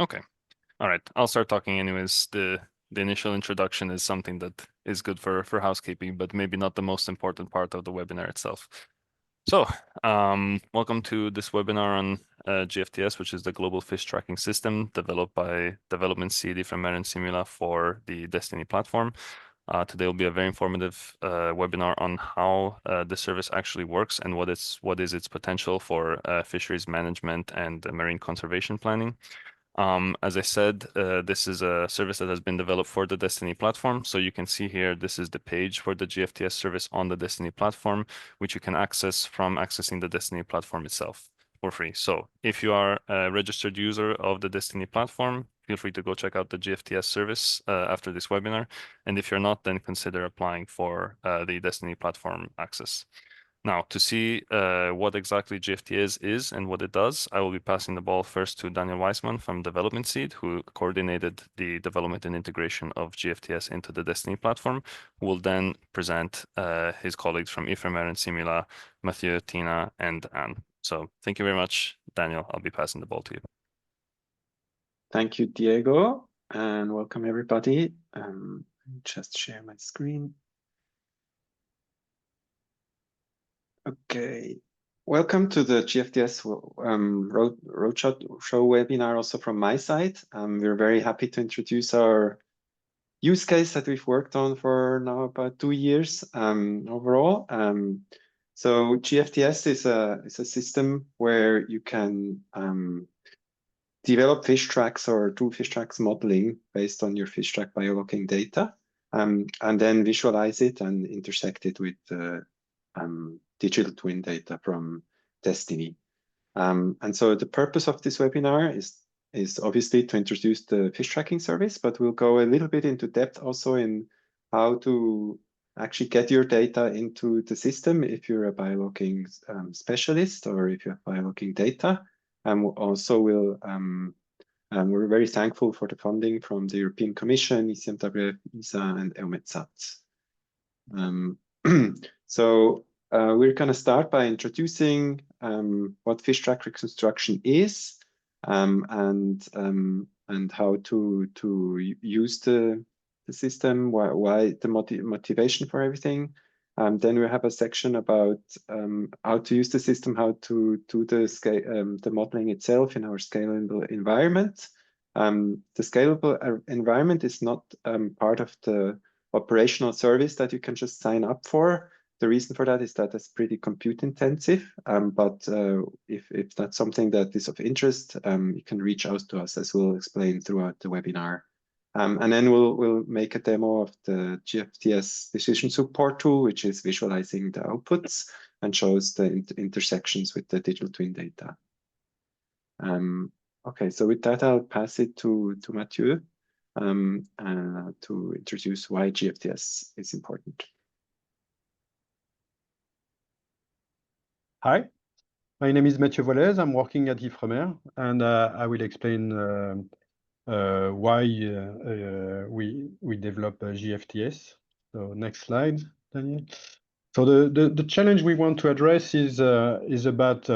Okay. All right. I'll start talking anyways. The initial introduction is something that is good for housekeeping, but maybe not the most important part of the webinar itself. So, welcome to this webinar on GFTS, which is the Global Fish Tracking System developed by Development CD from Marin Simula for the DestinE Platform. Today will be a very informative webinar on how the service actually works and what is its potential for fisheries management and marine conservation planning. As I said, this is a service that has been developed for the DestinE Platform. So you can see here, this is the page for the GFTS service on the DestinE Platform, which you can access from accessing the DestinE Platform itself for free. So if you are a registered user of the DestinE Platform, feel free to go check out the GFTS service after this webinar. And if you're not, then consider applying for the DestinE Platform access. Now, to see what exactly GFTS is and what it does, I will be passing the ball first to Daniel Weissman from Development Seed, who coordinated the development and integration of GFTS into the DestinE Platform, who will then present his colleagues from IFREMER and Simula, Mathieu, Tina, and Anne. So thank you very much, Daniel. I'll be passing the ball to you. Thank you, Diego, and welcome everybody. Just share my screen. Okay, welcome to the GFTS Roadshow webinar also from my side. We're very happy to introduce our use case that we've worked on for now about 2 years overall. So GFTS is a system where you can develop fish tracks or do fish tracks modeling based on your fish track biologging data, and then visualize it and intersect it with digital twin data from DestinE. And so the purpose of this webinar is obviously to introduce the fish tracking service, but we'll go a little bit into depth also in how to actually get your data into the system if you're a biologging specialist or if you have biologging data. And also we're very thankful for the funding from the European Commission, ECMWF, ESA, and EUMETSAT. So we're going to start by introducing what fish track reconstruction is and how to use the system, why the motivation for everything. Then we have a section about how to use the system, how to do the modeling itself in our scalable environment. The scalable environment is not part of the operational service that you can just sign up for. The reason for that is that it's pretty compute intensive, but if that's something that is of interest, you can reach out to us, as we'll explain throughout the webinar. And then we'll make a demo of the GFTS decision support tool, which is visualizing the outputs and shows the intersections with the digital twin data. Okay, so with that, I'll pass it to Mathieu to introduce why GFTS is important. Hi, my name is Mathieu Volez. I'm working at IFREMER, and I will explain why we develop GFTS. So next slide, Daniel. So the challenge we want to address is about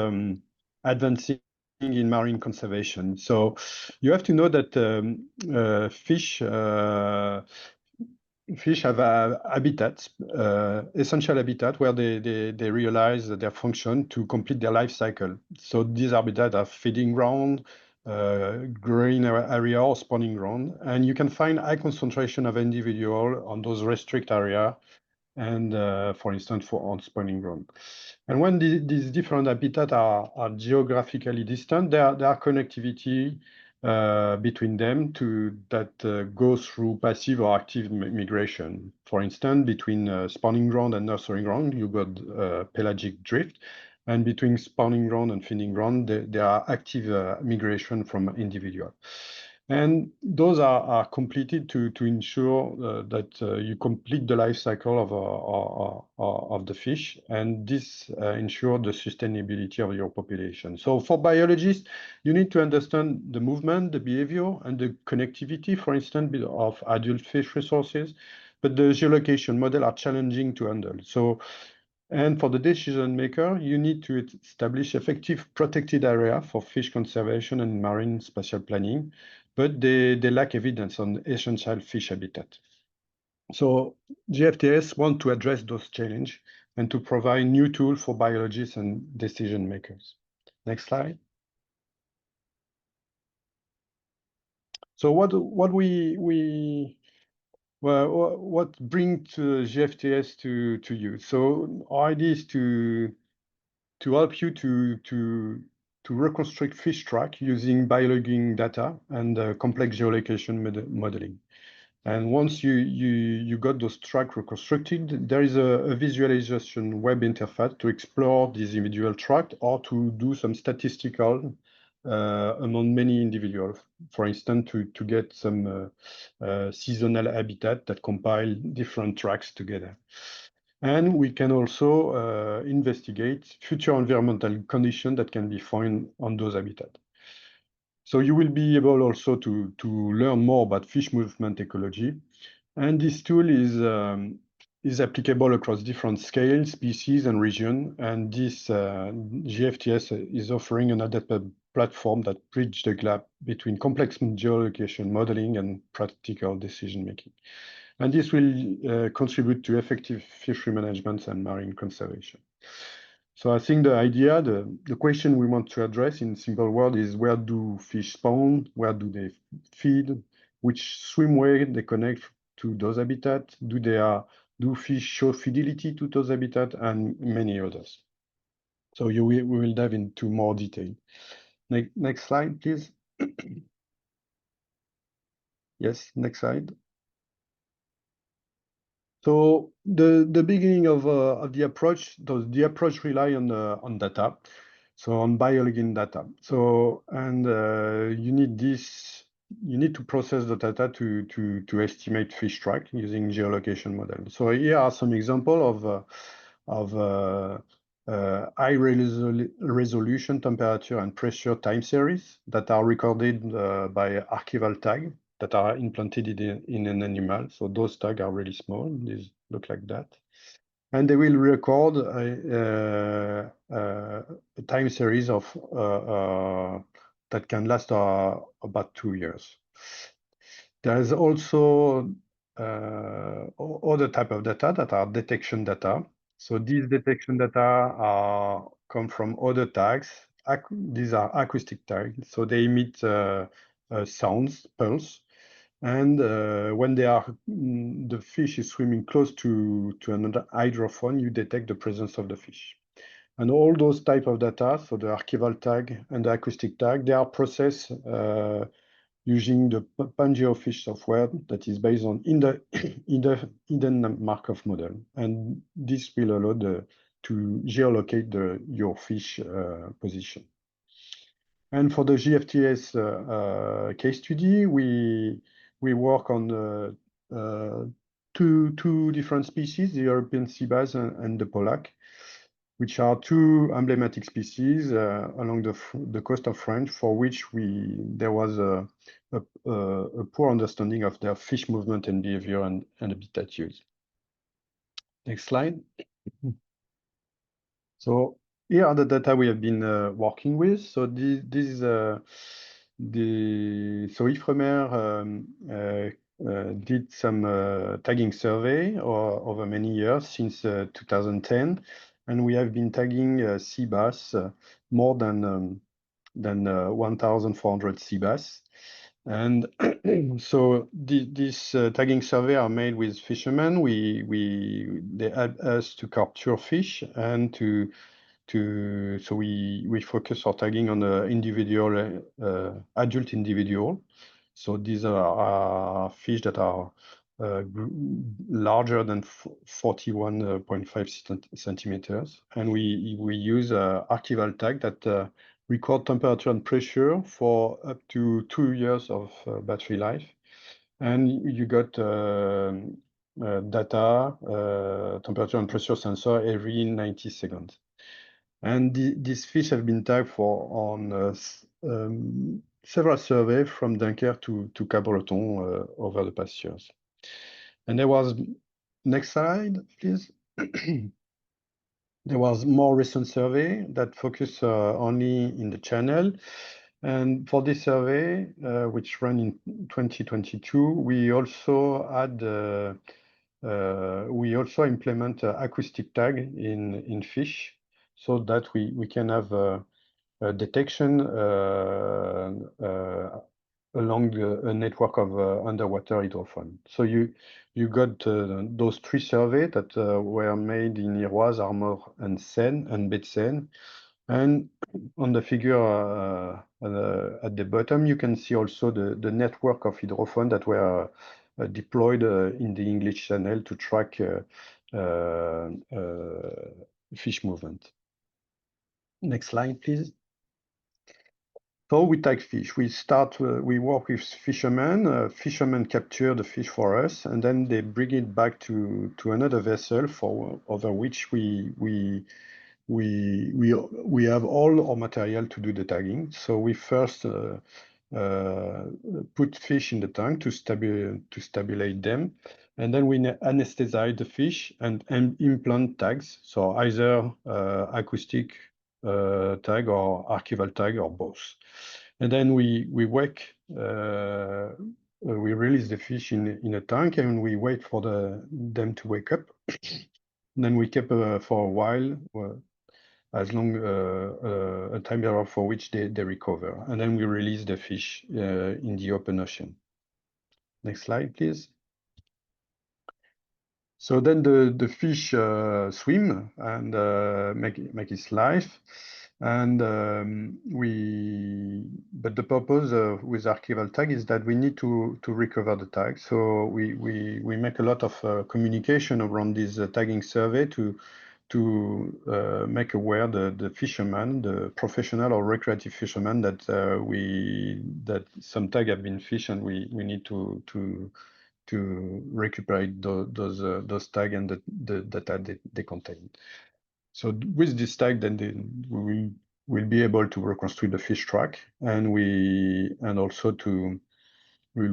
advancing in marine conservation. So you have to know that fish have habitats, essential habitat, where they realize their function to complete their life cycle. So these habitats are feeding ground, growing area, or spawning ground. And you can find high concentration of individual on those restrict area, and for instance, on spawning ground. And when these different habitats are geographically distant, there are connectivity between them that goes through passive or active migration. For instance, between spawning ground and nursery ground, you got pelagic drift, and between spawning ground and feeding ground, there are active migration from individual. And those are completed to ensure that you complete the life cycle of the fish, and this ensures the sustainability of your population. So for biologists, you need to understand the movement, the behavior, and the connectivity, for instance, of adult fish resources, but the geolocation model are challenging to handle. So And for the decision maker, you need to establish effective protected area for fish conservation and marine spatial planning, but they lack evidence on essential fish habitat. So GFTS want to address those challenges and to provide new tools for biologists and decision makers. Next slide. So what bring to GFTS to you? So our idea is to help you to reconstruct fish track using biologging data and complex geolocation modeling. And once you got those track reconstructed, there is a visualization web interface to explore these individual track or to do some statistical among many individuals. For instance, to get some seasonal habitat that compile different tracks together. And we can also investigate future environmental conditions that can be found on those habitats. So you will be able also to learn more about fish movement ecology. And this tool is applicable across different scales, species, and region. And this GFTS is offering an adapted platform that bridges the gap between complex geolocation modeling and practical decision making. And this will contribute to effective fishery management and marine conservation. So I think the idea, the question we want to address in simple word is where do fish spawn? Where do they feed? Which swimway they connect to those habitats? Do fish show fidelity to those habitats? And many others. So we will dive into more detail. Next slide, please. Yes, next slide. So the beginning of the approach, the approach rely on data, so on biologging data. So and you need to process the data to estimate fish track using geolocation model. So here are some example of high resolution temperature and pressure time series that are recorded by archival tag that are implanted in an animal. So those tags are really small. These look like that. And they will record a time series of that can last about 2 years. There is also other type of data that are detection data. So these detection data come from other tags. These are acoustic tags. So they emit sounds, pulse. And when the fish is swimming close to another hydrophone, you detect the presence of the fish. And all those type of data, so the archival tag and the acoustic tag, they are processed using the PanGeoFish software that is based on hidden Markov model. And this will allow to geolocate your fish position. And for the GFTS case study, we work on two different species, the European sea bass and the pollack, which are two emblematic species along the coast of France, for which there was a poor understanding of their fish movement and behavior and habitat use. Next slide. So here are the data we have been working with. So Ifremer did some tagging survey over many years since 2010, and we have been tagging sea bass more than 1,400 sea bass. And so this tagging survey are made with fishermen. They add us to capture fish and so we focus our tagging on the individual adult individual. So these are fish that are larger than 41.5 centimeters, and we use archival tag that record temperature and pressure for up to 2 years of battery life. And you got data, temperature and pressure sensor every 90 seconds. And these fish have been tagged on several surveys from Dunkerque to Cap-Breton over the past years. And there was, next slide, please. There was more recent survey that focused only in the channel. And for this survey, which ran in 2022, we also implement acoustic tag in fish so that we can have a detection along a network of underwater hydrophone. So you got those 3 surveys that were made in Iroise, Armor, and Seine, and Baie-de-Seine. And on the figure at the bottom, you can see also the network of hydrophone that were deployed in the English Channel to track fish movement. Next slide, please. So we tag fish. We work with fishermen. Fishermen capture the fish for us, and then they bring it back to another vessel over which we have all our material to do the tagging. So we first put fish in the tank to stabilize them, and then we anesthetize the fish and implant tags. So either acoustic tag or archival tag or both. And then we wake. We release the fish in a tank and we wait for them to wake up. Then we keep for a while, as long a time period for which they recover. And then we release the fish in the open ocean. Next slide, please. So then the fish swim and make its life. And but the purpose with archival tag is that we need to recover the tag. So we make a lot of communication around this tagging survey to make aware the fisherman, the professional or recreative fisherman that some tag have been fished and we need to recuperate those tags and the data they contain. So with this tag, then we'll be able to reconstruct the fish track, and we'll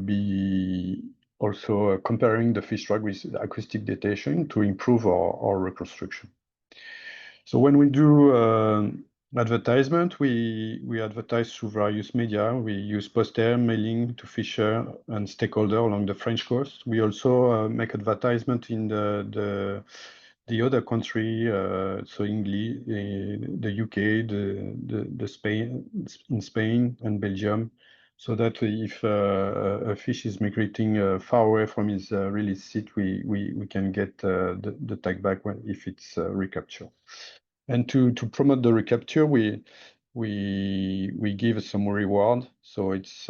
be also comparing the fish track with acoustic detection to improve our reconstruction. So when we do advertisement, we advertise through various media. We use poster, mailing to fisher and stakeholder along the French coast. We also make advertisement in the other country, so English, the UK, the Spain, in Spain and Belgium, so that if a fish is migrating far away from his release site, we can get the tag back if it's recaptured. And to promote the recapture, we give some reward. So it's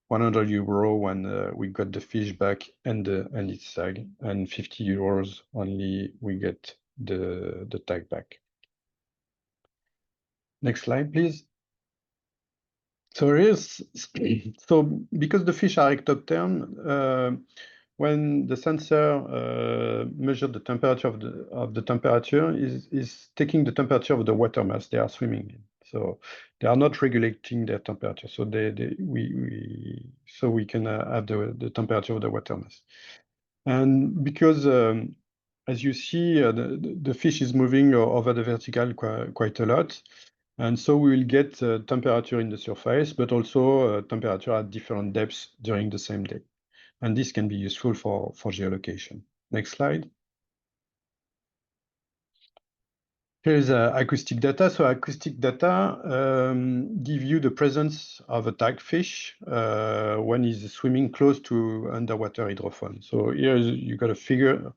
100 euro when we got the fish back and its tag, and 50 euros only we get the tag back. Next slide, please. So because the fish are ectopterm, when the sensor measures the temperature of the temperature is taking the temperature of the water mass they are swimming in. So they are not regulating their temperature. So we can have the temperature of the water mass. And because as you see, the fish is moving over the vertical quite a lot. And so we will get temperature in the surface, but also temperature at different depths during the same day. And this can be useful for geolocation. Next slide. Here's acoustic data. So acoustic data give you the presence of a tag fish when he's swimming close to underwater hydrophone. So here you got a figure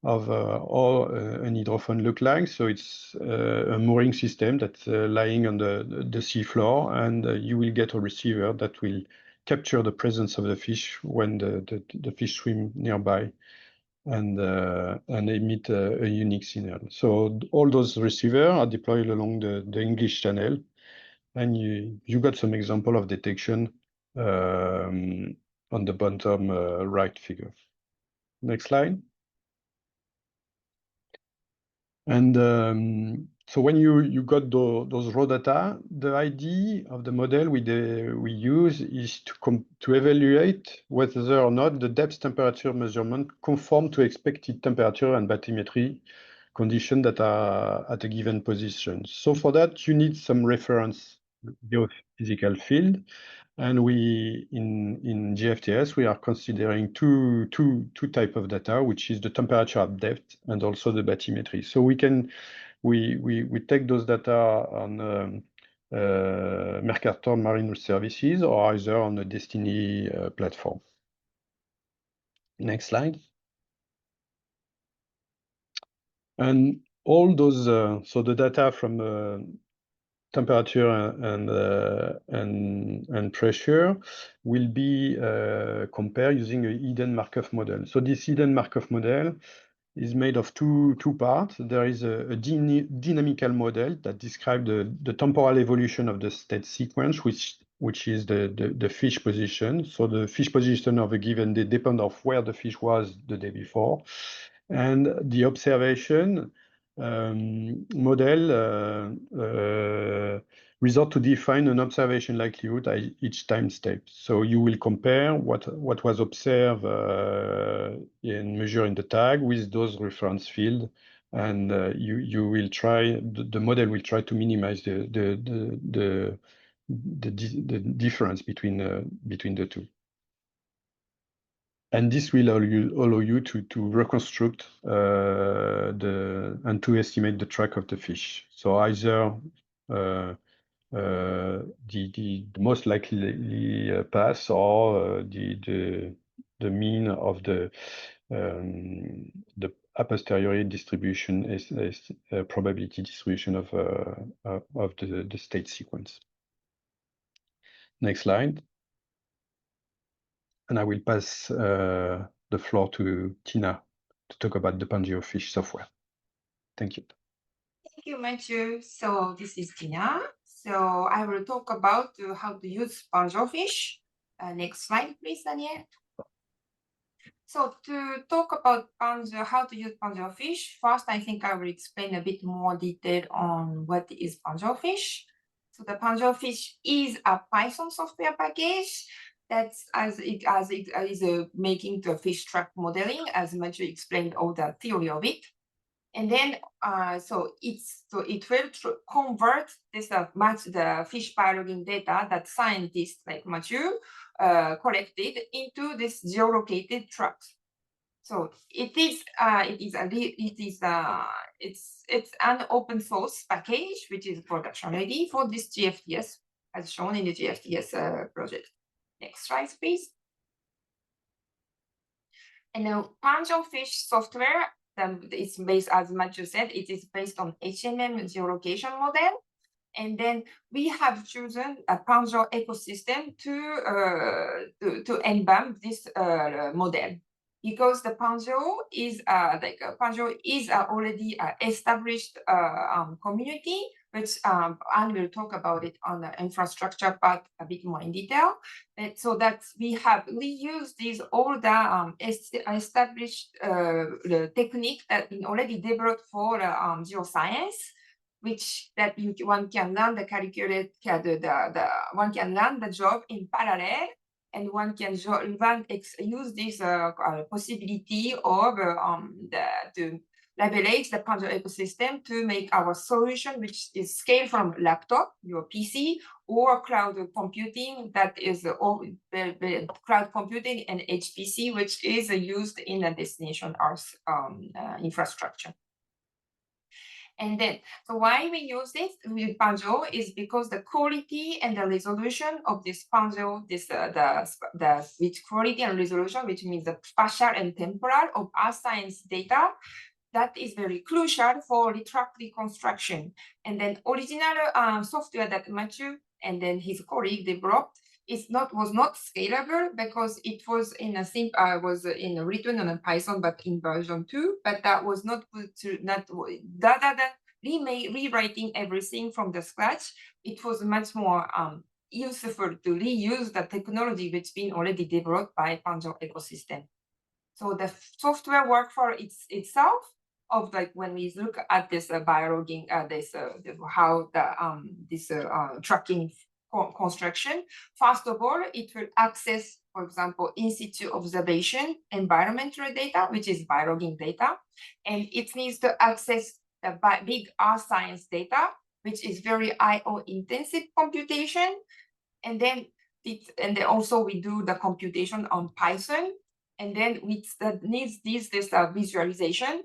of how an hydrophone look like. So it's a mooring system that's lying on the sea floor, and you will get a receiver that will capture the presence of the fish when the fish swim nearby and emit a unique signal. So all those receivers are deployed along the English Channel, and you got some example of detection on the bottom right figure. Next slide. And so when you got those raw data, the idea of the model we use is to evaluate whether or not the depth temperature measurement conform to expected temperature and bathymetry conditions that are at a given position. So for that, you need some reference geophysical field. And we, in GFTS, we are considering two type of data, which is the temperature at depth and also the bathymetry. So we take those data on Mercator Marine Services or either on the DestinE platform. Next slide. And all those, so the data from temperature and pressure will be compared using a hidden Markov model. So this hidden Markov model is made of two parts. There is a dynamical model that describes the temporal evolution of the state sequence, which is the fish position. So the fish position of a given day depends on where the fish was the day before. And the observation model resort to define an observation likelihood at each time step. So you will compare what was observed and measure in the tag with those reference field, and you will try, the model will try to minimize the difference between the two. And this will allow you to reconstruct and to estimate the track of the fish. So either the most likely path or the mean of the a posteriori distribution is probability distribution of the state sequence. Next slide. And I will pass the floor to Tina to talk about the PanGeoFish software. Thank you. Thank you, Matthew. So this is Tina. So I will talk about how to use PanGeoFish. Next slide, please, Daniel. So to talk about how to use PanGeoFish, first I think I will explain a bit more detail on what is PanGeoFish. So the PanGeoFish is a Python software package that's making the fish track modeling, as Matthew explained all the theory of it. And then it will convert this the fish biology data that scientists like Matthew collected into this geolocated tracks. So it's an open source package which is production ready for this GFTS, as shown in the GFTS project. Next slide, please. And the PanGeoFish software, it's based, as Matthew said, it is based on HMM geolocation model. And then we have chosen a PanGeo ecosystem to embed this model, because the PanGeo is already established community, which and we'll talk about it on the infrastructure part a bit more in detail. And so that we used these all the established the technique that been already developed for geoscience, which that one can learn the one can learn the job in parallel, and one can use this possibility of to leverage the PanGeo ecosystem to make our solution, which is scaled from laptop, your PC, or cloud computing, that is cloud computing and HPC, which is used in a destination Earth infrastructure. And then, so why we use this with PanGeo is because the quality and the resolution of this PanGeo, the with quality and resolution, which means the spatial and temporal of Earth science data, that is very crucial for track reconstruction. And then original software that Matthew and then his colleague developed was not scalable, because it was in a written on a Python, but in version 2, but that was not good to rather than rewriting everything from the scratch. It was much more useful to reuse the technology which been already developed by PanGeo ecosystem. So the software work for itself of when we look at this biologging, how the this tracking construction. First of all, it will access, for example, in situ observation, environmental data, which is biologging data, and it needs to access the big Earth science data, which is very I/O intensive computation, and then also we do the computation on Python, and then needs this visualization.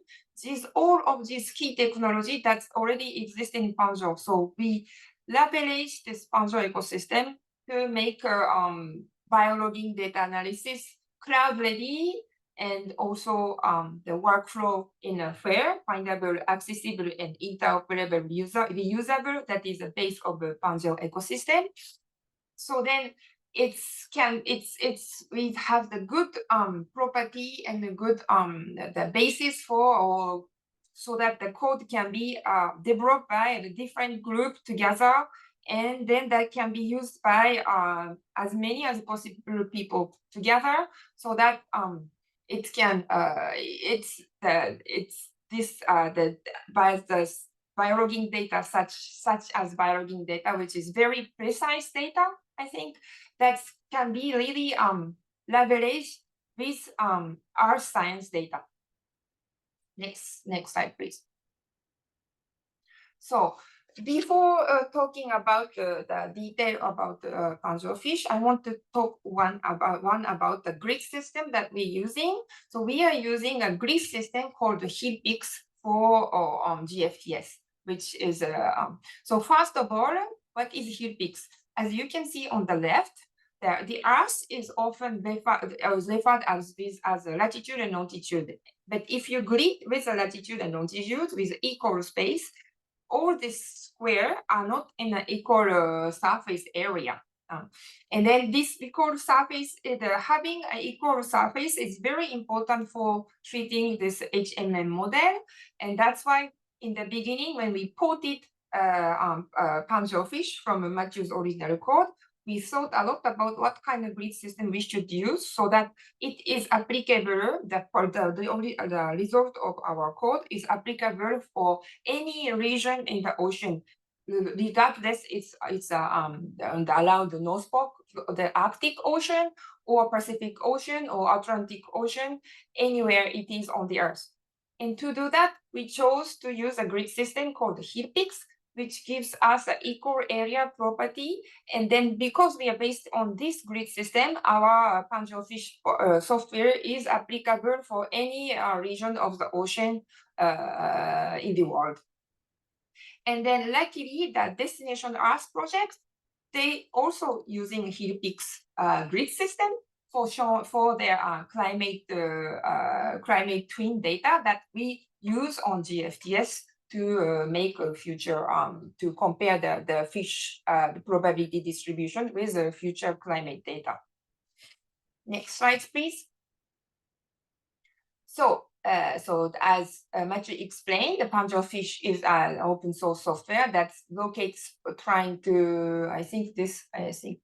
All of these key technology that's already exist in Panjo. So we leverage this Panjo ecosystem to make biologging data analysis cloud ready, and also the workflow in a fair, findable, accessible, and interoperable, reusable. That is the base of the Panjo ecosystem. So then we have the good property and the good the basis for, so that the code can be developed by the different group together, and then that can be used by as many as possible people together, so that it can the biologging data such as biologging data, which is very precise data, I think, that can be really leveraged with our science data. Next slide, please. So before talking about the detail about Panjo fish, I want to talk one about the grid system that we're using. So we are using a grid system called HealPix for GFTS, which is so first of all, what is HealPix? As you can see on the left, the Earth is often referred as a latitude and longitude. But if you grid with a latitude and longitude with equal space, all these squares are not in an equal surface area. And then this equal surface, having an equal surface is very important for treating this HMM model. And that's why in the beginning, when we ported Panjo fish from Matthew's original code, we thought a lot about what kind of grid system we should use so that it is applicable, the result of our code is applicable for any region in the ocean, regardless it's around the North Pole, the Arctic Ocean, or Pacific Ocean, or Atlantic Ocean, anywhere it is on the Earth. And to do that, we chose to use a grid system called HealPix, which gives us an equal area property. And then because we are based on this grid system, our Panjo fish software is applicable for any region of the ocean in the world. And then luckily, the Destination Earth project, they also using HealPix grid system for their climate twin data that we use on GFTS to make a future, to compare the fish the probability distribution with the future climate data. Next slide, please. So, as Matthew explained, the Panjo fish is an open source software that locates trying to, I think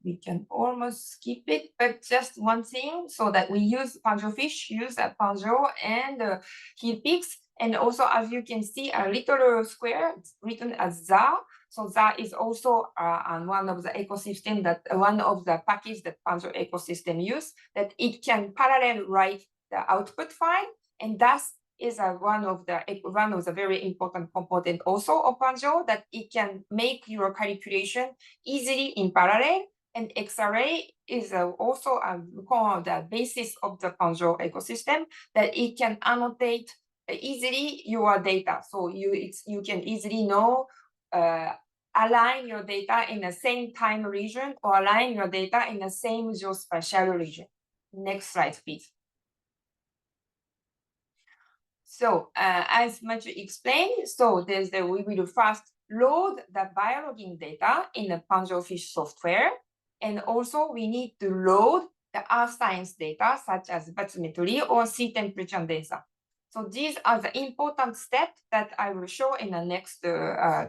we can almost skip it, but just one thing, so that we use Panjo fish, use a Panjo and HealPix. And also, as you can see, a little square written as ZA. So ZA is also on one of the ecosystem one of the package that Panjo ecosystem use, that it can parallel write the output file, and thus is one of the very important component also of Panjo, that it can make your calculation easily in parallel. And X-array is also the basis of the Panjo ecosystem, that it can annotate easily your data. So you can easily know, align your data in the same time region, or align your data in the same geospatial region. Next slide, please. So as Matthew explained, so we will first load the biologging data in the Panjo fish software. And also we need to load the earth science data, such as bathymetry or sea temperature data. So these are the important steps that I will show in the next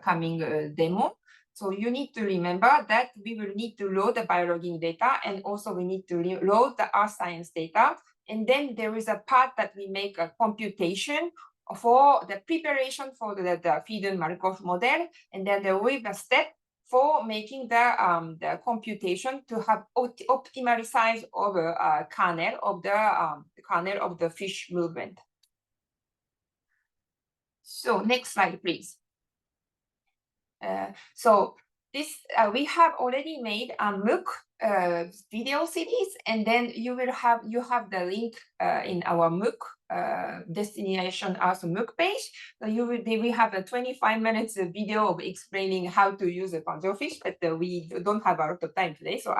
coming demo. So you need to remember that we will need to load the biologging data, and also we need to load the earth science data. And then there is a part that we make a computation for the preparation for the Frieden-Markov model. And then there will be a step for making the computation to have optimal size of a kernel of the fish movement. So next slide, please. So this we have already made a MOOC video series, and then you have the link in our MOOC destination also MOOC page. So we have a 25 minutes video of explaining how to use a panzerfish, but we don't have a lot of time today, so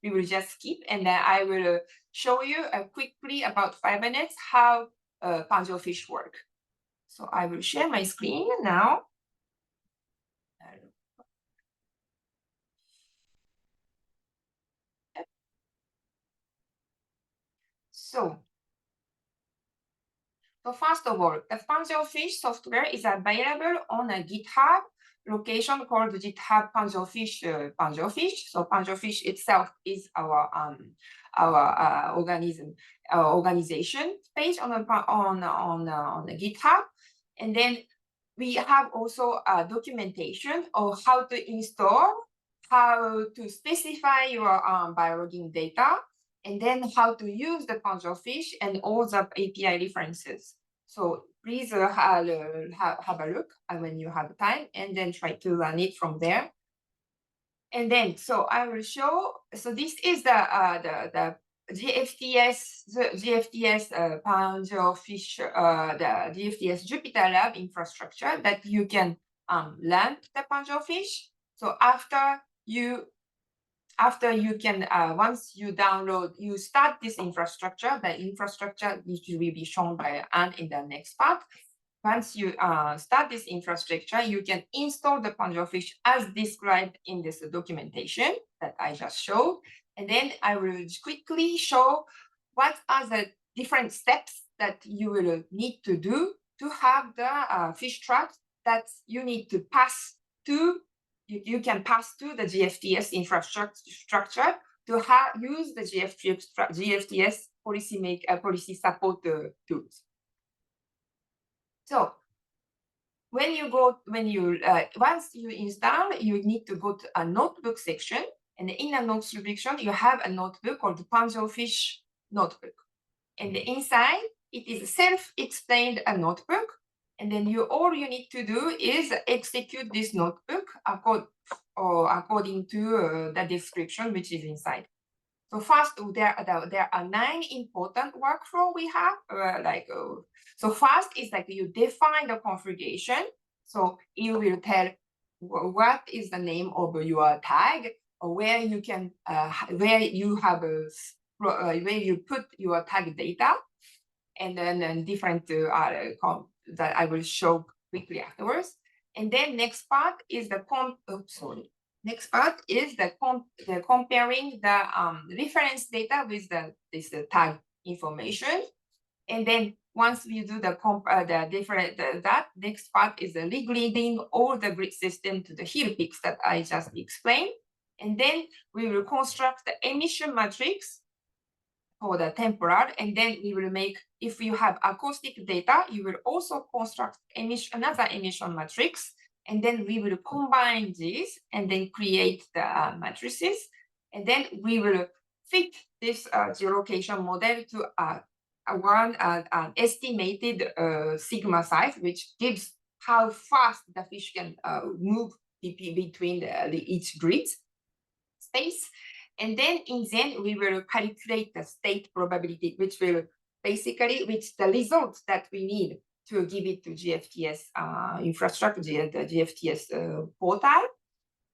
we will just skip, and then I will show you quickly about 5 minutes how panzerfish work. So I will share my screen now. So first of all, the panzerfish software is available on a GitHub location called GitHub panzerfish. So panzerfish itself is our organization page on the GitHub, and then we have also a documentation of how to install, how to specify your biologging data, and then how to use the panzerfish and all the API references. So please have a look when you have time, and then try to learn it from there. And then, so I will show. So this is the GFTS panzerfish, the GFTS Jupyter Lab infrastructure that you can learn the panzerfish. So after you can, once you download, you start this infrastructure, the infrastructure which will be shown by Anne in the next part. Once you start this infrastructure, you can install the panzerfish as described in this documentation that I just showed. And then I will quickly show what are the different steps that you will need to do to have the fish trap that you need to pass to. You can pass to the GFTS infrastructure to use the GFTS policy support tools. So once you install, you need to go to a notebook section, and in a notebook section you have a notebook called the panzerfish notebook, and inside it is a self-explained notebook. And then all you need to do is execute this notebook according to the description which is inside. So first, there are 9 important workflow we have. So first is like you define the configuration. So you will tell what is the name of your tag, or where you can where you put your tag data, and then different that I will show quickly afterwards. And then next part is the comparing the reference data with this tag information. And then once we do the next part is the regrading all the grid system to the hill peaks that I just explained. And then we will construct the emission matrix for the temporal, and then we will make, if you have acoustic data, you will also construct another emission matrix, and then we will combine these and then create the matrices, and then we will fit this geolocation model to an estimated sigma size, which gives how fast the fish can move between each grid space. And then in Zen, we will calculate the state probability, which the results that we need to give it to GFTS infrastructure, the GFTS portal.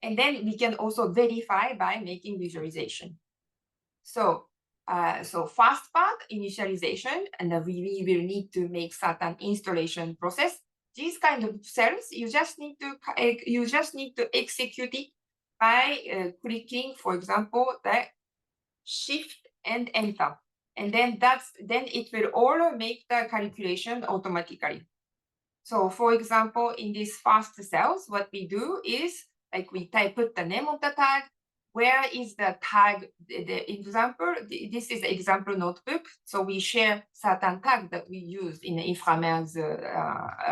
And then we can also verify by making visualization. So first part, initialization, and we will need to make certain installation process. These kind of cells, you just need to execute it by clicking, for example, the shift and enter, and then it will all make the calculation automatically. So, for example, in these first cells, what we do is like we put the name of the tag, where is the tag, the example, this is the example notebook. So we share certain tags that we use in the Inframer's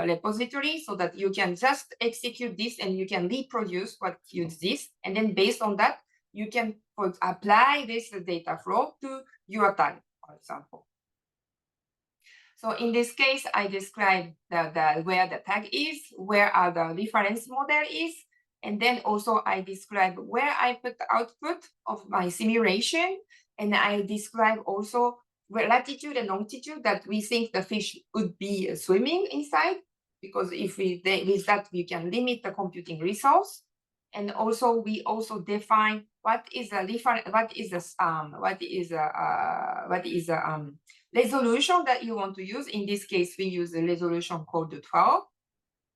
repository so that you can just execute this and you can reproduce what use this. And then based on that, you can apply this data flow to your tag, for example. So in this case, I described where the tag is, where are the reference model is, and then also I describe where I put the output of my simulation, and I describe also where latitude and longitude that we think the fish would be swimming inside, because if with that we can limit the computing resource, and also we also define what is the resolution that you want to use. In this case, we use the resolution called 12.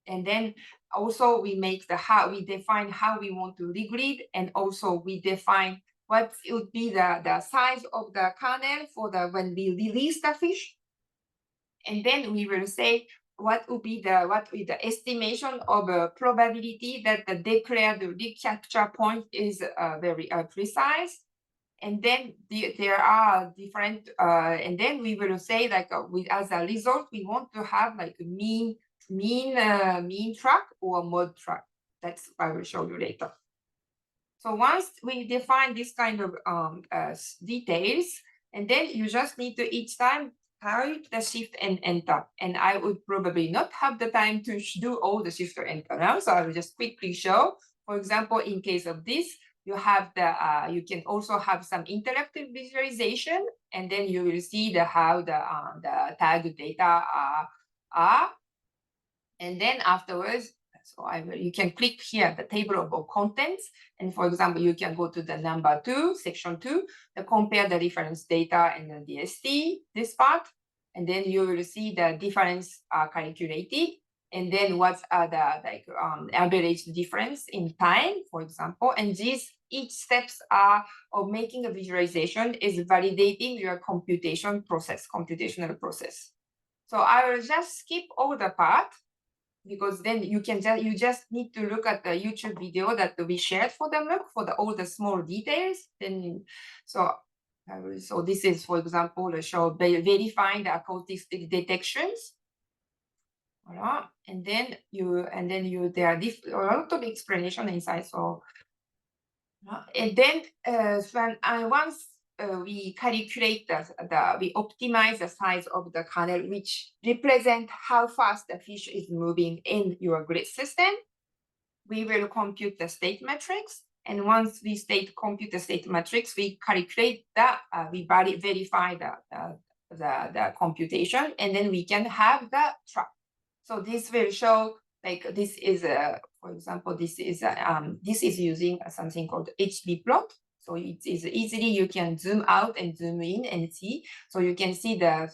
And then also we define how we want to regrid, and also we define what would be the size of the kernel for when we release the fish. And then we will say what would be the estimation of a probability that the declared recapture point is very precise. And then there are different, and then we will say like as a result, we want to have like a mean track or mode track. That's I will show you later. So once we define this kind of details, and then you just need to each time type the shift and enter. And I would probably not have the time to do all the shift or enter now, so I will just quickly show. For example, in case of this, you have you can also have some interactive visualization, and then you will see how the tag data are. And then afterwards, so you can click here the table of contents, and for example, you can go to the number 2, section 2, to compare the reference data and the DST, this part, and then you will see the difference calculated, and then what's the average difference in time, for example, and each steps of making a visualization is validating your computational process. So I will just skip all the part, because then you just need to look at the YouTube video that we shared for them, all the small details. Then so this is, for example, show verifying the acoustic detections. Voilà. And then there are a lot of explanation inside. So and then once we calculate we optimize the size of the kernel, which represent how fast the fish is moving in your grid system. We will compute the state matrix, and once we compute the state matrix, we calculate we verify the computation, and then we can have the track. So this will show like this is for example, this is using something called HB plot. So it is easily you can zoom out and zoom in and see. So you can see the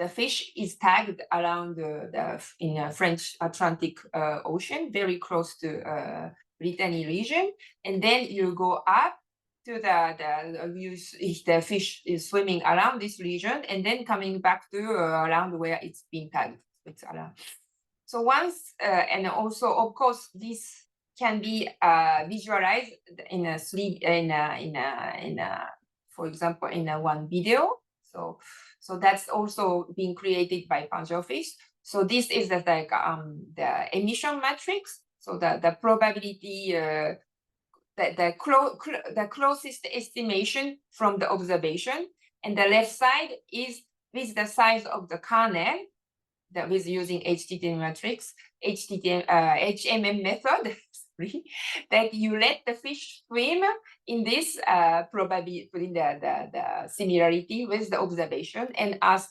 fish is tagged around in a French Atlantic Ocean, very close to Brittany region. And then you go up to the fish is swimming around this region, and then coming back to around where it's been tagged. It's around. So once, and also, of course, this can be visualized for example, in one video. So that's also being created by Pangeofish. So this is the emission matrix. So the probability, the closest estimation from the observation, and the left side is with the size of the kernel. That was using HTTM matrix, HMM method, that you let the fish swim in this probability, in the similarity with the observation, and the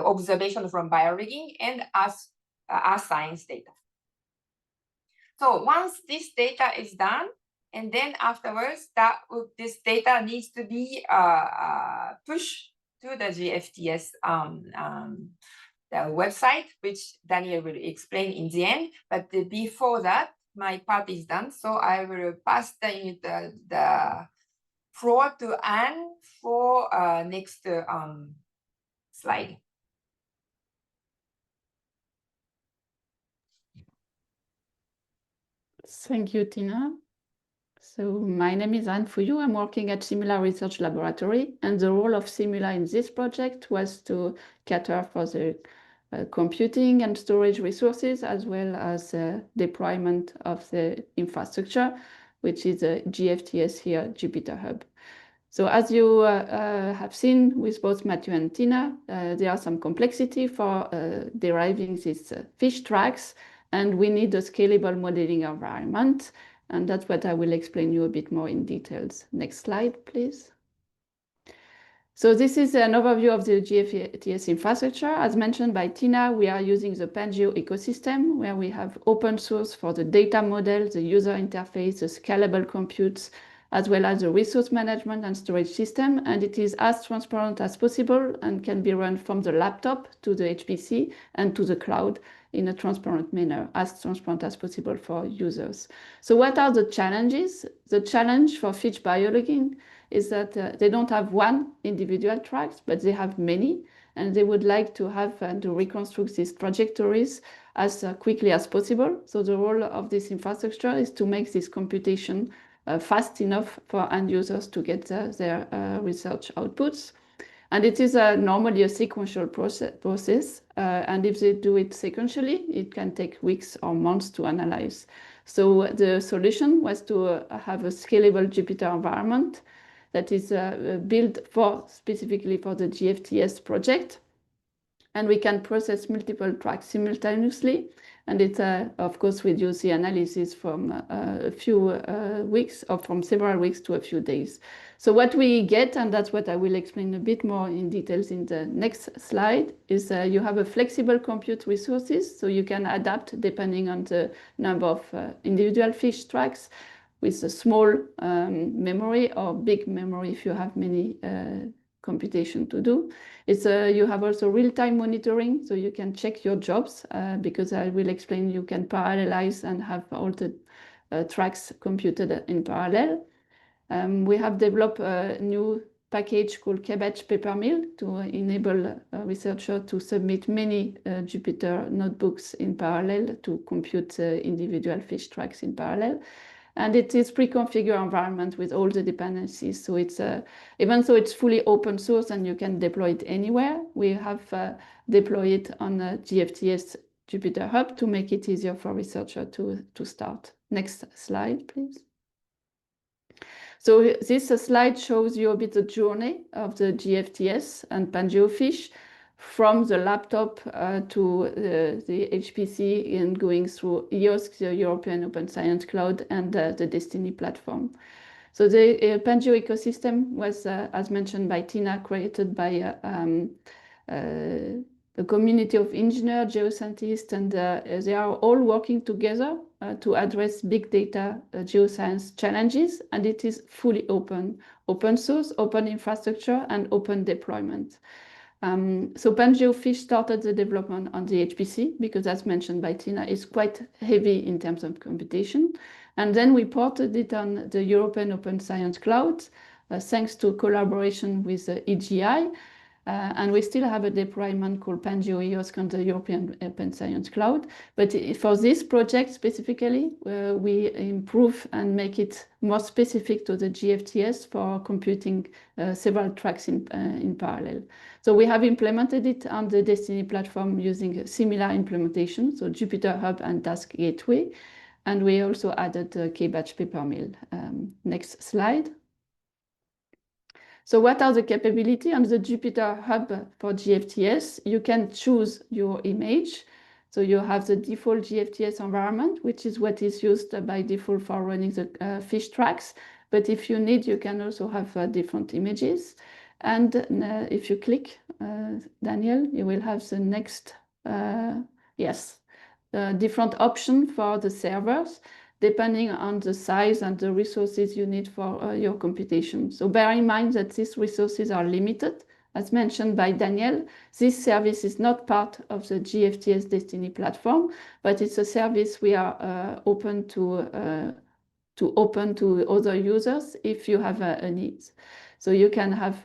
observation from biorigging, and as science data. So once this data is done, and then afterwards, this data needs to be pushed to the GFTS the website, which Daniel will explain in the end. But before that, my part is done. So I will pass the floor to Anne for next slide. Thank you, Tina. So my name is Anne Fouillou. I'm working at Simula Research Laboratory, and the role of Simula in this project was to cater for the computing and storage resources, as well as deployment of the infrastructure, which is a GFTS here, Jupyter Hub. So as you have seen with both Matthew and Tina, there are some complexity for deriving these fish tracks, and we need a scalable modeling environment. And that's what I will explain you a bit more in details. Next slide, please. So this is an overview of the GFTS infrastructure. As mentioned by Tina, we are using the Pangeo ecosystem, where we have open source for the data model, the user interface, the scalable compute, as well as the resource management and storage system. And it is as transparent as possible and can be run from the laptop to the HPC and to the cloud in a transparent manner, as transparent as possible for users. So what are the challenges? The challenge for fish biologging is that they don't have one individual tracks, but they have many, and they would like to have to reconstruct these trajectories as quickly as possible. So the role of this infrastructure is to make this computation fast enough for end users to get their research outputs. And it is normally a sequential process. And if they do it sequentially, it can take weeks or months to analyze. So the solution was to have a scalable Jupyter environment that is built specifically for the GFTS project. And we can process multiple tracks simultaneously. And it, of course, reduces the analysis from a few weeks or from several weeks to a few days. So what we get, and that's what I will explain a bit more in details in the next slide, is you have a flexible compute resources. So you can adapt depending on the number of individual fish tracks, with a small memory or big memory if you have many computation to do. You have also real-time monitoring, so you can check your jobs because I will explain you can parallelize and have all the tracks computed in parallel. We have developed a new package called Cabbage Papermill to enable a researcher to submit many Jupyter notebooks in parallel to compute individual fish tracks in parallel. And it is pre-configured environment with all the dependencies. So it's even though it's fully open source and you can deploy it anywhere, we have deployed it on a GFTS Jupyter Hub to make it easier for researchers to start. Next slide, please. So this slide shows you a bit the journey of the GFTS and Pangeo from the laptop to the HPC and going through EOSC, the European Open Science Cloud, and the DestinE Platform. So the Pangeo ecosystem was, as mentioned by Tina, created by the community of engineers, geoscientists, and they are all working together to address big data geoscience challenges, and it is fully open source, open infrastructure, and open deployment. So Pangeo started the development on the HPC because, as mentioned by Tina, it's quite heavy in terms of computation. And then we ported it on the European Open Science Cloud, thanks to collaboration with EGI. And we still have a deployment called Pangeo EOSC on the European Open Science Cloud. But for this project specifically, we improve and make it more specific to the GFTS for computing several tracks in parallel. So we have implemented it on the DestinE Platform using a similar implementation, so Jupyter Hub and Task Gateway. And we also added Cabbage Papermill. Next slide. So what are the capabilities on the Jupyter Hub for GFTS? You can choose your image. So you have the default GFTS environment, which is what is used by default for running the fish tracks. But if you need, you can also have different images. And if you click, Daniel, you will have the next, different option for the servers, depending on the size and the resources you need for your computation. So bear in mind that these resources are limited. As mentioned by Daniel, this service is not part of the GFTS DestinE Platform, but it's a service we are open to other users if you have a need. So you can have,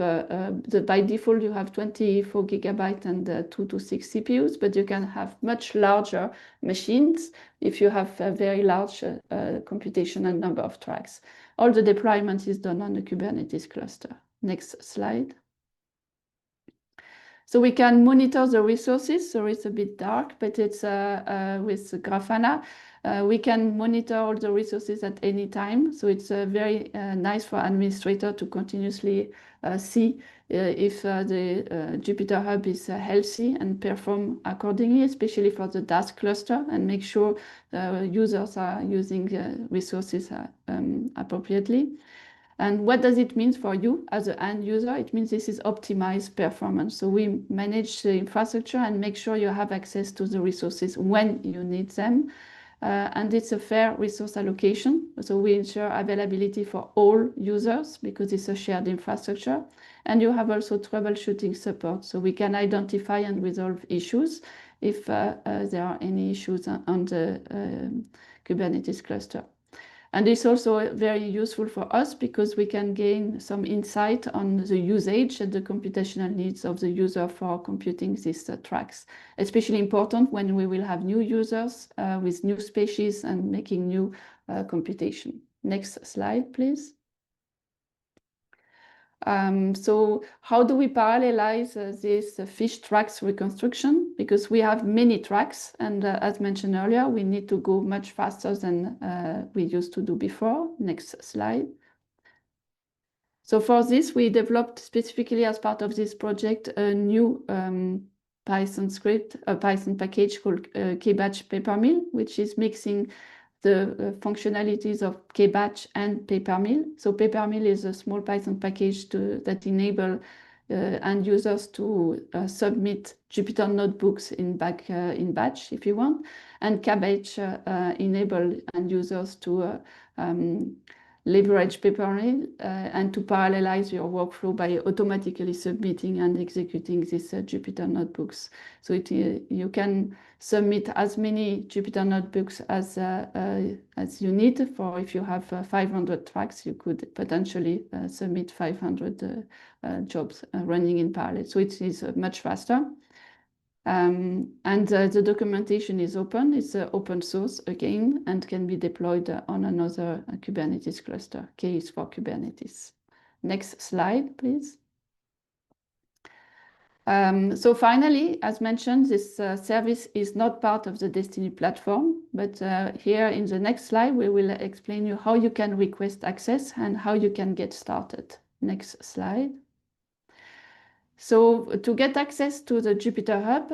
by default, you have 24 gigabytes and 2 to 6 CPUs, but you can have much larger machines if you have a very large computation and number of tracks. All the deployment is done on the Kubernetes cluster. Next slide. So we can monitor the resources. So it's a bit dark, but it's with Grafana. We can monitor all the resources at any time. So it's very nice for administrator to continuously see if the Jupyter Hub is healthy and perform accordingly, especially for the DAS cluster, and make sure users are using resources appropriately. And what does it mean for you as an end user? It means this is optimized performance. So we manage the infrastructure and make sure you have access to the resources when you need them. And it's a fair resource allocation. So we ensure availability for all users because it's a shared infrastructure. And you have also troubleshooting support. So we can identify and resolve issues if there are any issues on the Kubernetes cluster. And it's also very useful for us because we can gain some insight on the usage and the computational needs of the user for computing these tracks. Especially important when we will have new users with new species and making new computation. Next slide, please. So how do we parallelize this fish tracks reconstruction? Because we have many tracks, and as mentioned earlier, we need to go much faster than we used to do before. Next slide. So for this, we developed specifically as part of this project a new Python script, a Python package called kbatch papermill, which is mixing the functionalities of kbatch and papermill. So papermill is a small Python package that enable end users to submit Jupyter notebooks in batch if you want, and kbatch enable end users to leverage papermill and to parallelize your workflow by automatically submitting and executing these Jupyter notebooks. So you can submit as many Jupyter notebooks as you need. For if you have 500 tracks, you could potentially submit 500 jobs running in parallel. So it is much faster. And the documentation is open. It's open source again and can be deployed on another Kubernetes cluster. K is for Kubernetes. Next slide, please. So finally, as mentioned, this service is not part of the DestinE platform, but here in the next slide, we will explain you how you can request access and how you can get started. Next slide. So to get access to the Jupyter Hub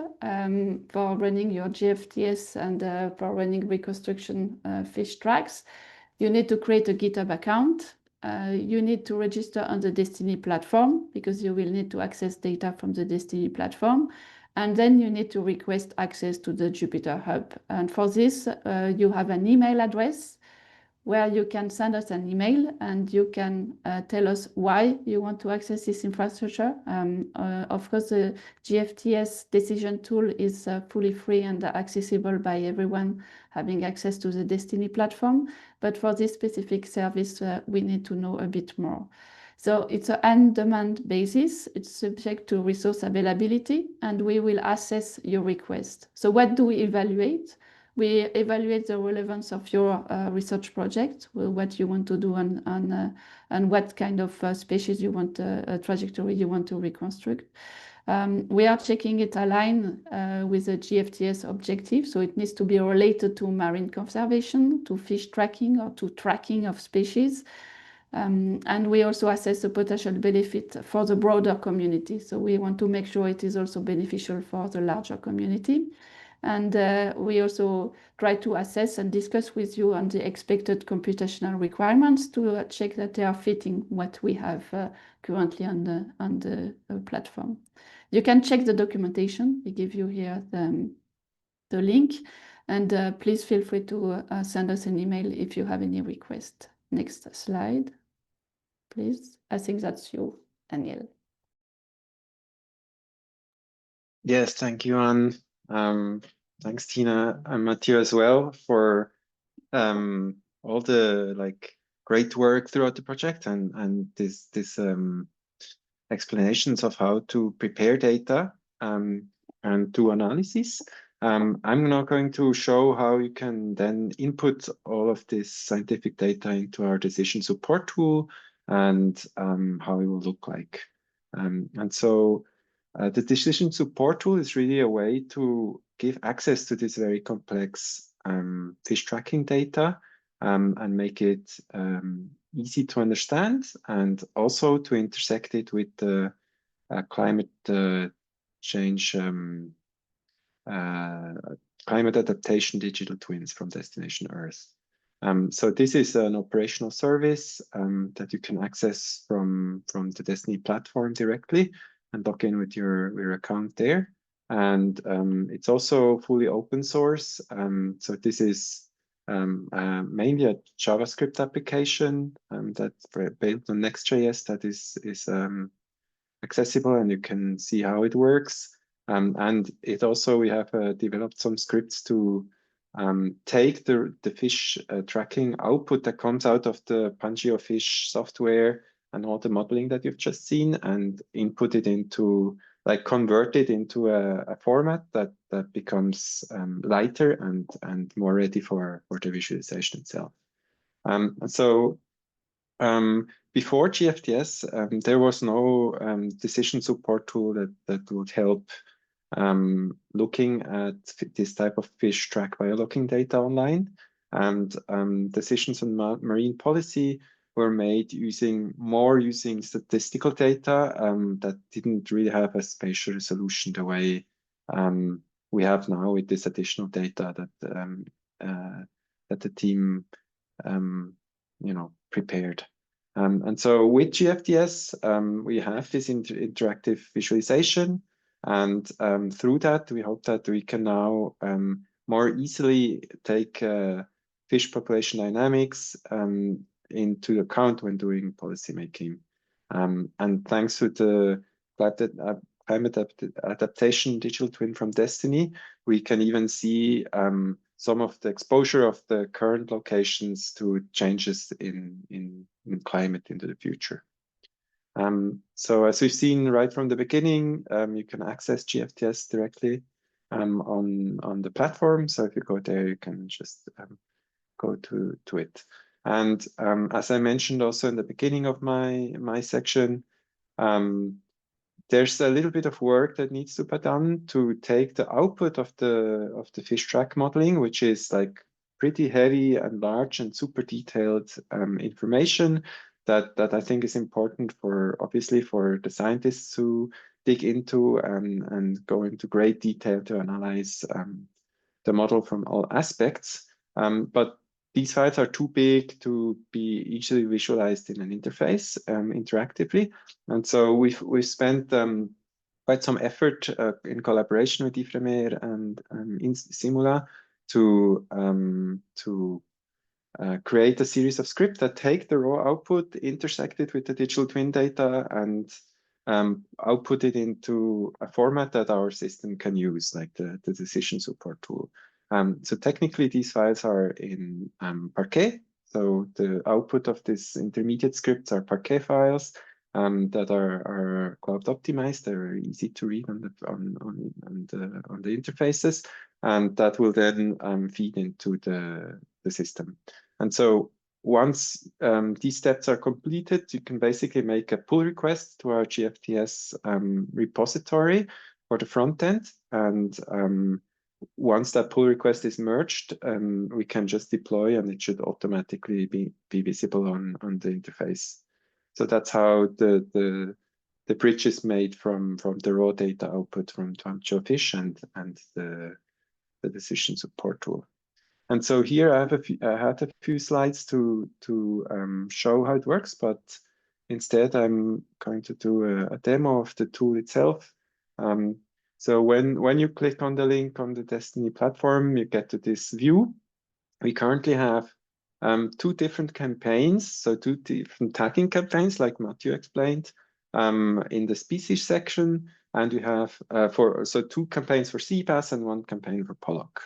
for running your GFTS and for running reconstruction fish tracks, you need to create a GitHub account. You need to register on the DestinE platform because you will need to access data from the DestinE platform. And then you need to request access to the Jupyter Hub. And for this, you have an email address where you can send us an email and you can tell us why you want to access this infrastructure. Of course, the GFTS decision tool is fully free and accessible by everyone having access to the DestinE platform. But for this specific service, we need to know a bit more. So it's an on-demand basis. It's subject to resource availability, and we will assess your request. So what do we evaluate? We evaluate the relevance of your research project, what you want to do and what kind of species you want, trajectory you want to reconstruct. We are checking it align with the GFTS objective. So it needs to be related to marine conservation, to fish tracking, or to tracking of species. And we also assess the potential benefit for the broader community. So we want to make sure it is also beneficial for the larger community. And we also try to assess and discuss with you on the expected computational requirements to check that they are fitting what we have currently on the platform. You can check the documentation. We give you here the link. And please feel free to send us an email if you have any request. Next slide, please. I think that's you, Daniel. Yes, thank you, Anne. Thanks, Tina and Mathieu as well for all the great work throughout the project and this explanations of how to prepare data and do analysis. I'm now going to show how you can then input all of this scientific data into our decision support tool and how it will look like. And so the decision support tool is really a way to give access to this very complex fish tracking data and make it easy to understand, and also to intersect it with the climate change, climate adaptation digital twins from Destination Earth. So this is an operational service that you can access from the DestinE platform directly and log in with your account there. And it's also fully open source. So this is mainly a JavaScript application that's built on Next.js that is accessible, and you can see how it works. And it also, we have developed some scripts to take the fish tracking output that comes out of the PangeoFish software and all the modeling that you've just seen, and input it into, like, convert it into a format that becomes lighter and more ready for the visualization itself. So before GFTS, there was no decision support tool that would help looking at this type of fish track biolocking data online. And decisions on marine policy were made using statistical data that didn't really have a spatial resolution the way we have now with this additional data that the team prepared. And so with GFTS, we have this interactive visualization, and through that, we hope that we can now more easily take fish population dynamics into account when doing policymaking. And thanks to the climate adaptation digital twin from DestinE, we can even see some of the exposure of the current locations to changes in climate into the future. So as we've seen right from the beginning, you can access GFTS directly on the platform. So if you go there, you can just go to it. And as I mentioned also in the beginning of my section, there's a little bit of work that needs to be done to take the output of the fish track modeling, which is like pretty heavy and large and super detailed information that I think is important for, obviously, for the scientists to dig into and go into great detail to analyze the model from all aspects. But these files are too big to be easily visualized in an interface interactively. And so we've spent quite some effort in collaboration with Ifremer and Simula to create a series of scripts that take the raw output, intersect it with the digital twin data, and output it into a format that our system can use, like the decision support tool. So technically, these files are in Parquet. So the output of these intermediate scripts are Parquet files that are cloud optimized. They're easy to read on the interfaces, and that will then feed into the system. And so once these steps are completed, you can basically make a pull request to our GFTS repository for the front end. And once that pull request is merged, we can just deploy, and it should automatically be visible on the interface. So that's how the bridge is made from the raw data output from GeoFish and the decision support tool. And so here I had a few slides to show how it works, but instead I'm going to do a demo of the tool itself. So when you click on the link on the DestinE platform, you get to this view. We currently have two different campaigns, so two different tagging campaigns, like Matthew explained, in the species section, and we have two campaigns for sea bass and one campaign for pollock.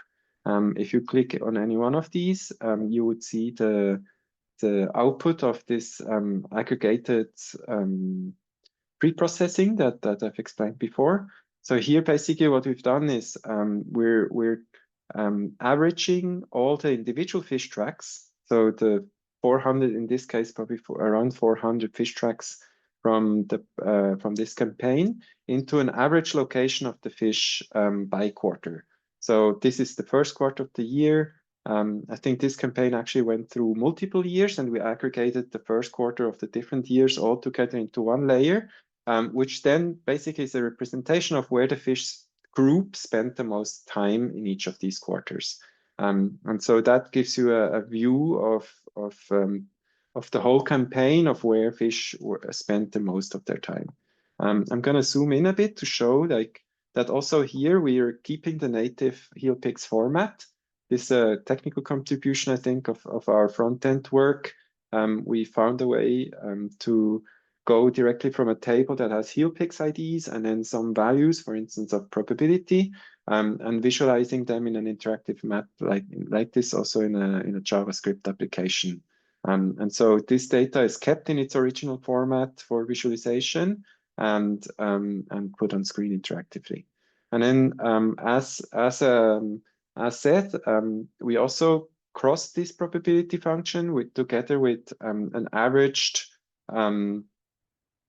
If you click on any one of these, you would see the output of this aggregated pre-processing that I've explained before. So here, basically, what we've done is we're averaging all the individual fish tracks. So the 400, in this case, probably around 400 fish tracks from this campaign into an average location of the fish by quarter. So this is the first quarter of the year. I think this campaign actually went through multiple years, and we aggregated the first quarter of the different years all together into one layer, which then basically is a representation of where the fish group spent the most time in each of these quarters. And so that gives you a view of the whole campaign of where fish spent the most of their time. I'm going to zoom in a bit to show like that also here we are keeping the native HeelPix format. This is a technical contribution, I think, of our front-end work. We found a way to go directly from a table that has HeelPix IDs and then some values, for instance, of probability, and visualizing them in an interactive map like this also in a JavaScript application. And so this data is kept in its original format for visualization and put on screen interactively. And then as said, we also cross this probability function together with an averaged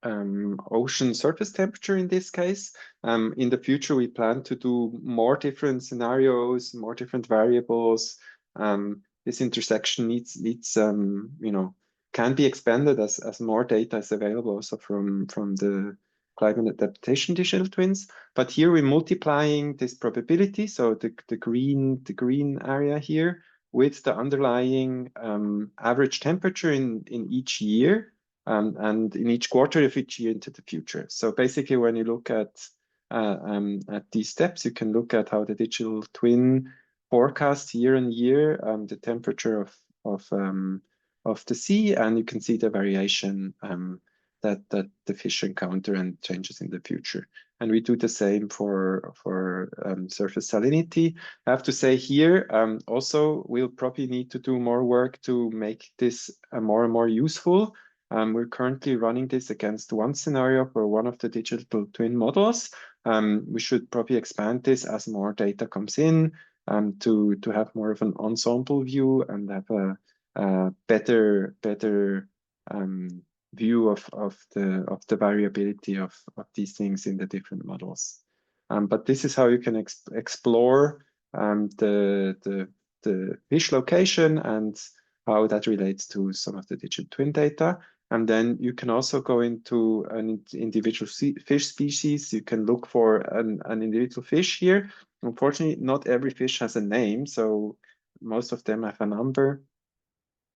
ocean surface temperature in this case. In the future, we plan to do more different scenarios, more different variables. This intersection needs can be expanded as more data is available also from the climate adaptation digital twins. But here we're multiplying this probability, so the green area here, with the underlying average temperature in each year and in each quarter of each year into the future. So basically, when you look at these steps, you can look at how the digital twin forecasts year on year the temperature of the sea, and you can see the variation that the fish encounter and changes in the future. And we do the same for surface salinity. I have to say here, also, we'll probably need to do more work to make this more and more useful. We're currently running this against one scenario for one of the digital twin models. We should probably expand this as more data comes in to have more of an ensemble view and have a better view of the variability of these things in the different models. But this is how you can explore the fish location and how that relates to some of the digital twin data. And then you can also go into an individual fish species. You can look for an individual fish here. Unfortunately, not every fish has a name, so most of them have a number.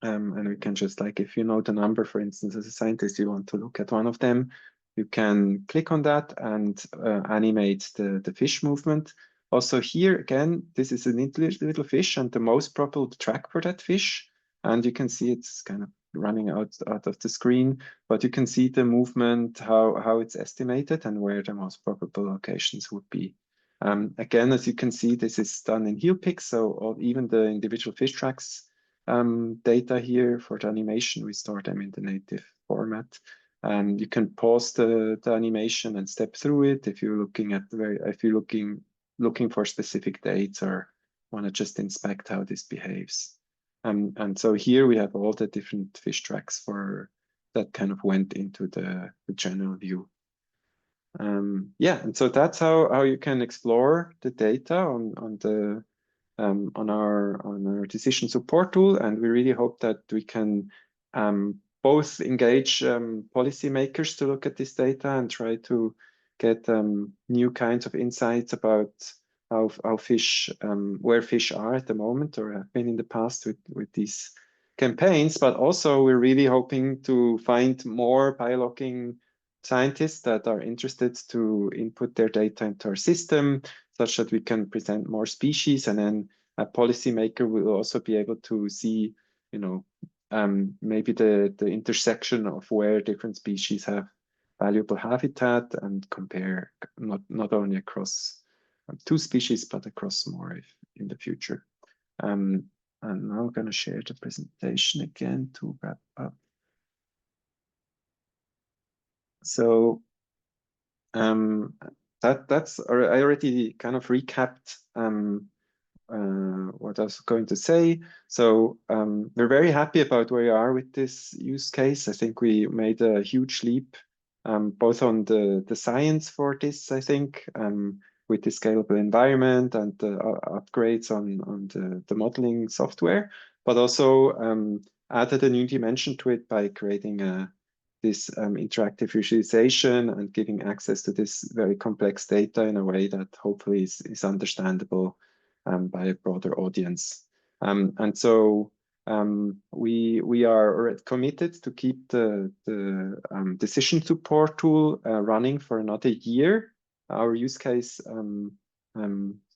And we can just, like, if you know the number, for instance, as a scientist, you want to look at one of them, you can click on that and animate the fish movement. Also here, again, this is an little fish and the most probable track for that fish. And you can see it's kind of running out of the screen, but you can see the movement, how it's estimated and where the most probable locations would be. Again, as you can see, this is done in HeelPix, so even the individual fish tracks data here for the animation, we store them in the native format. And you can pause the animation and step through it if you're looking for specific dates or want to just inspect how this behaves. And so here we have all the different fish tracks for that kind of went into the general view. Yeah, and so that's how you can explore the data on our decision support tool, and we really hope that we can both engage policymakers to look at this data and try to get new kinds of insights about how fish, where fish are at the moment or have been in the past with these campaigns, but also we're really hoping to find more biologging scientists that are interested to input their data into our system, such that we can present more species, and then a policymaker will also be able to see, maybe the intersection of where different species have valuable habitat and compare not only across two species, but across more in the future. And now I'm going to share the presentation again to wrap up. So That's I already kind of recapped what I was going to say. So we're very happy about where we are with this use case. I think we made a huge leap, both on the science for this, I think, with the scalable environment and the upgrades on the modeling software, but also added a new dimension to it by creating this interactive visualization and giving access to this very complex data in a way that hopefully is understandable by a broader audience. And so we are committed to keep the decision support tool running for another year. Our use case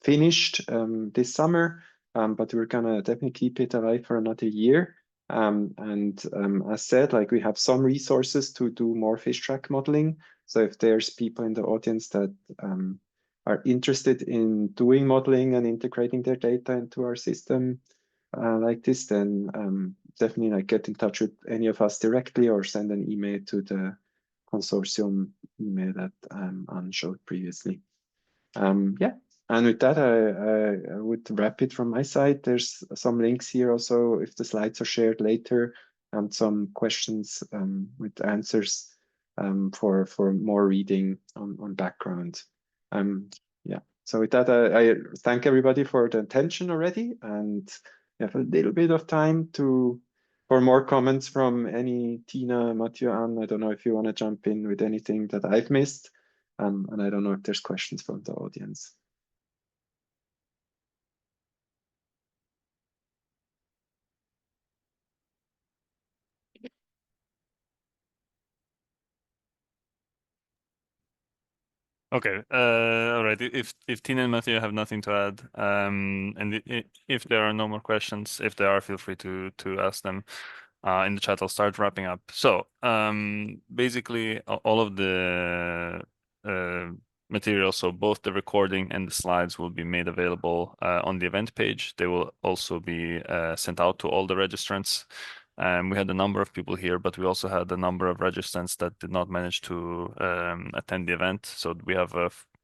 finished this summer, but we're gonna definitely keep it alive for another year. As said, like we have some resources to do more fish track modeling. So if there's people in the audience that are interested in doing modeling and integrating their data into our system like this, then definitely like get in touch with any of us directly or send an email to the consortium email that Anne showed previously. Yeah, and with that, I would wrap it from my side. There's some links here also if the slides are shared later, and some questions with answers for more reading on background. Yeah, so with that, I thank everybody for the attention already, and we have a little bit of time for more comments from any Tina, Mathieu, Anne. I don't know if you want to jump in with anything that I've missed, and I don't know if there's questions from the audience. Okay. All right. If Tina and Matthew have nothing to add, and if there are no more questions, if there are, feel free to ask them in the chat. I'll start wrapping up. So basically, all of the material, so both the recording and the slides, will be made available on the event page. They will also be sent out to all the registrants. We had a number of people here, but we also had a number of registrants that did not manage to attend the event. So we have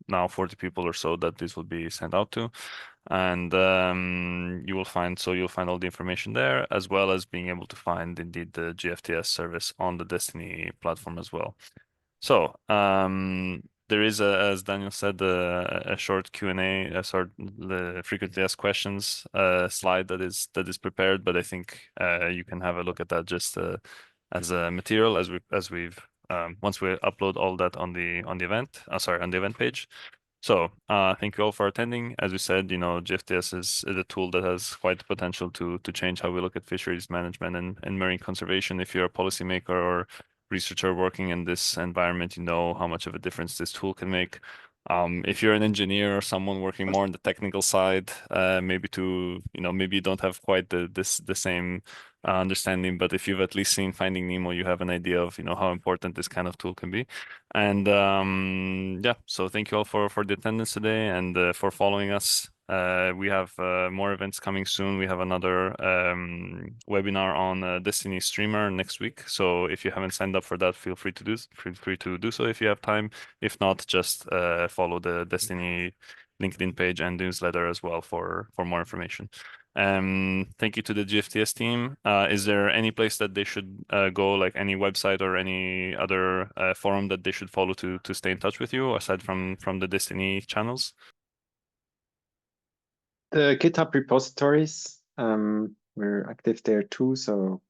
now 40 people or so that this will be sent out to. And you'll find all the information there, as well as being able to find indeed the GFTS service on the DestinE platform as well. So there is, as Daniel said, a short Q&A, a sort of frequently asked questions slide that is prepared, but I think you can have a look at that just as a material as we've once we upload all that on the event page. So thank you all for attending. As we said, GFTS is a tool that has quite the potential to change how we look at fisheries management and marine conservation. If you're a policymaker or researcher working in this environment, you know how much of a difference this tool can make. If you're an engineer or someone working more on the technical side, maybe you don't have quite the same understanding, but if you've at least seen Finding Nemo, you have an idea of how important this kind of tool can be. And yeah, so thank you all for the attendance today and for following us. We have more events coming soon. We have another webinar on DestinE Streamer next week. So if you haven't signed up for that, feel free to do so if you have time. If not, just follow the DestinE LinkedIn page and newsletter as well for more information. Thank you to the GFTS team. Is there any place that they should go, like any website or any other forum that they should follow to stay in touch with you, aside from the DestinE channels? The GitHub repositories, we're active there too. So,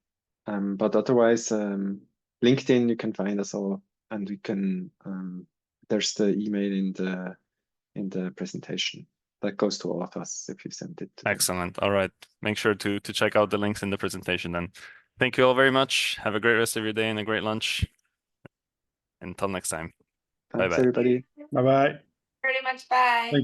but otherwise, LinkedIn, you can find us all, and we can. There's the email in the presentation that goes to all of us if you send it to them. Excellent. All right. Make sure to check out the links in the presentation then. Thank you all very much. Have a great rest of your day and a great lunch. Until next time. Thanks, Bye-bye. everybody. Bye-bye. Very much. Bye. Thank